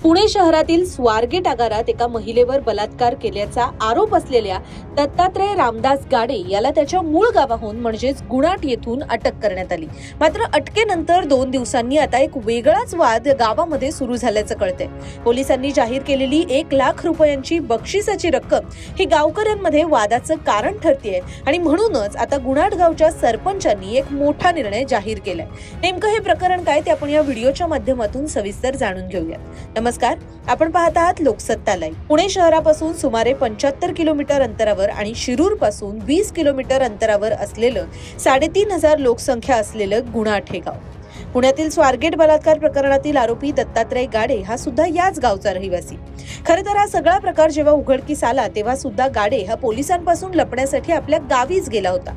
पुणे शहरातील स्वारगेट आगारात एका महिलेवर बलात्कार केल्याचा आरोप असलेल्या दत्तात्रय रामदास गाडे याला त्याच्या मूळ गावाहून म्हणजेच गुणाट येथून अटक करण्यात आली। मात्र अटकेनंतर 2 दिवसांनी आता एक वेगळाच वाद गावामध्ये सुरू झाल्याचं कळतंय। पोलिसांनी जाहीर केलेली 1 लाख रुपयांची बक्षिसाची रक्कम ही गावकऱ्यांमध्ये वादाचं कारण ठरतेय आणि म्हणूनच आता गुणाट गावच्या सरपंचांनी एक मोठा निर्णय जाहीर केलाय। नेमकं हे प्रकरण काय ते आपण या व्हिडिओच्या माध्यमातून सविस्तर जाणून घेऊयात। नमस्कार, आपण पाहत आहात लोकसत्ता लाईव्ह। पुणे शहरापासून सुमारे 75 किलोमीटर अंतरावर आणि शिरूर पासून 20 किलोमीटर अंतरावर असलेलं 3500 लोकसंख्या असलेलं गुणाट हे गाव। पुण्यातील स्वारगेट बलात्कार प्रकरणातील आरोपी दत्तात्रय गाडे हा सुद्धा याच गावचा रहिवासी। खरं तर हा सगळा प्रकार जेव्हा उघडकीस आला तेव्हा सुद्धा गाडे हा पोलिसांपासून लपण्यासाठी आपल्या गावीच गेला होता।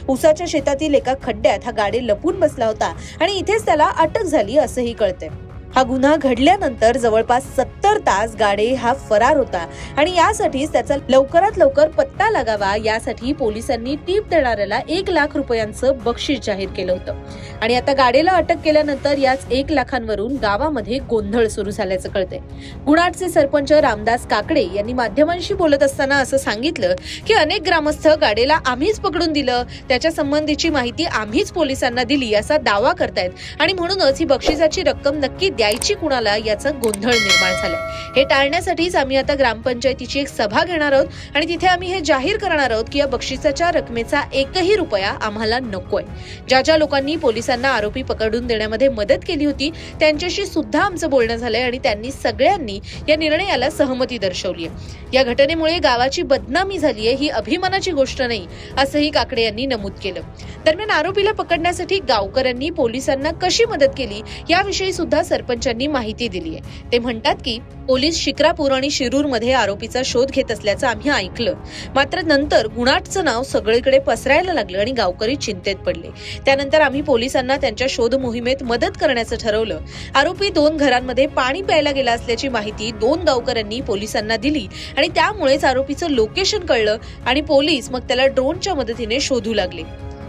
ऊसाच्या शेतातील एका खड्ड्यात हा गाडे लपून बसला होता आणि इथेच त्याला अटक झाली असंही कळतंय। हा गुन्हा घडल्यानंतर जवळपास 70 तास गाडे हा फरार होता आणि यासाठीच त्याचा लवकरात लवकर पत्ता लागावा यासाठी पोलिसांनी टीप देणाऱ्याला 1 लाख रुपयांचं बक्षीस जाहीर केलं होतं। आणि आता गाडेला अटक केल्यानंतर याच 1 लाखांवरून गावामध्ये गोंधळ सुरू झाल्याचं कळतंय। गुणाटचे सरपंच रामदास काकडे यांनी माध्यमांशी बोलत असताना असं सांगितलं की अनेक ग्रामस्थ गाडेला आम्हीच पकडून दिलं, त्याच्या संबंधीची माहिती आम्हीच पोलिसांना दिली असा दावा करतायत आणि म्हणूनच ही बक्षिसाची रक्कम नक्की द्यायची कुणाला याचा गोंधळ निर्माण झालाय। हे टाळण्यासाठीच आम्ही आता ग्रामपंचायतीची एक सभा घेणार आहोत आणि तिथे आम्ही हे जाहीर करणार आहोत की या बक्षिसाच्या रकमेचा 1ही रुपया आम्हाला नकोय। ज्या लोकांनी पोलिसांना आरोपी पकडून देण्यामध्ये मदत केली होती त्यांच्याशी सुद्धा आमचं बोलणं झालंय आणि त्यांनी सगळ्यांनी या निर्णयाला सहमती दर्शवली आहे। या घटनेमुळे गावाची बदनामी झालीय ही अभिमानाची गोष्ट नाही असंही काकडे यांनी नमूद केलं। दरम्यान आरोपीला पकडण्यासाठी गावकऱ्यांनी पोलिसांना कशी मदत केली याविषयी सुद्धा सरपंचांनी माहिती दिली आहे। ते म्हणतात की पोलीस शिक्रापूर आणि शिरूर मध्ये आरोपीचा शोध घेत असल्याचं आम्ही ऐकलं, मात्र नंतर गुणाटचं नाव सगळीकडे पसरायला लागलं आणि गावकरी चिंतेत पडले। त्यानंतर आम्ही पोलिसांना त्यांच्या शोध मोहिमेत मदत करण्याचं ठरवलं। आरोपी 2 घरांमध्ये पाणी प्यायला गेला असल्याची माहिती 2 गावकऱ्यांनी पोलिसांना दिली आणि त्यामुळेच आरोपीचं लोकेशन कळलं आणि पोलीस मग त्याला ड्रोनच्या मदतीने शोधू लागले।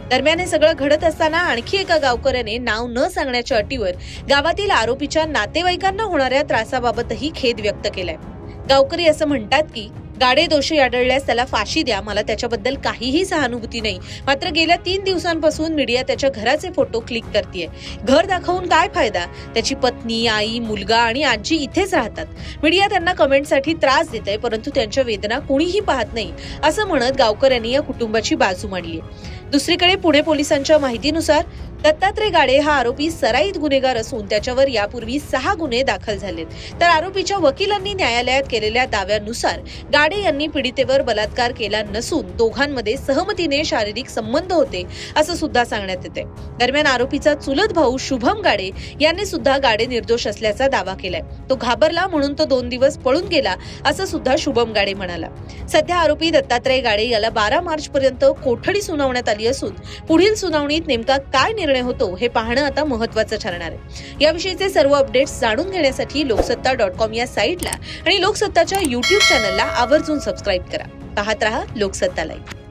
दरम्यान हे सगळं घडत असताना आणखी एका गावकऱ्याने नाव न सांगण्याच्या अटीवर गावातील आरोपीच्या नातेवाईकांना होणाऱ्या त्रासाबाबतही खेद व्यक्त केलाय। गावकरी असं म्हणतात की गाडे दोषी आढळल्यास त्याला फाशी द्या, मला त्याच्याबद्दल काहीही सहानुभूती नाही। मात्र गेल्या 3 दिवसांपासून मीडिया त्याच्या घराचे फोटो क्लिक करतेय। घर दाखवून काय फायदा? त्याची पत्नी, आई, मुलगा आणि आजी इथेच राहतात। मीडिया त्यांना कमेंटसाठी त्रास देते परंतु त्यांच्या वेदना कोणीही पाहत नाही असं म्हणत गावकऱ्यांनी या कुटुंबाची बाजू मांडली आहे। दुसरीकडे पुणे पोलिसांच्या माहितीनुसार दत्तात्रय गाडे हा आरोपी सराईत गुन्हेगार असून त्याच्यावर यापूर्वी 6 गुन्हे दाखल झालेत। तर आरोपीच्या वकिलांनी न्यायालयात केलेल्या दाव्यानुसार गाडे यांनी पीडितेवर बलात्कार केला नसून दोघांमध्ये सहमतीने शारीरिक संबंध होते असं सुद्धा सांगण्यात येते। दरम्यान आरोपीचा चुलत भाऊ शुभम गाडे यांनी सुद्धा गाडे निर्दोष असल्याचा दावा केलाय। तो घाबरला म्हणून तो 2 दिवस पळून गेला असं सुद्धा शुभम गाडे म्हणाला। सध्या आरोपी दत्तात्रय गाडे याला 12 मार्च पर्यंत कोठडी सुनावण्यात आली असून पुढील सुनावणीत नेमका काय निर्णय होतो हे पाहणं आता महत्त्वाचं ठरणार आहे। याविषयीचे सर्व अपडेट्स जाणून घेण्यासाठी लोकसत्ता.com या साईटला आणि लोकसत्ताच्या YouTube चॅनलला आवर्जून सबस्क्राईब करा। पाहत रहा लोकसत्ता लाईव्ह।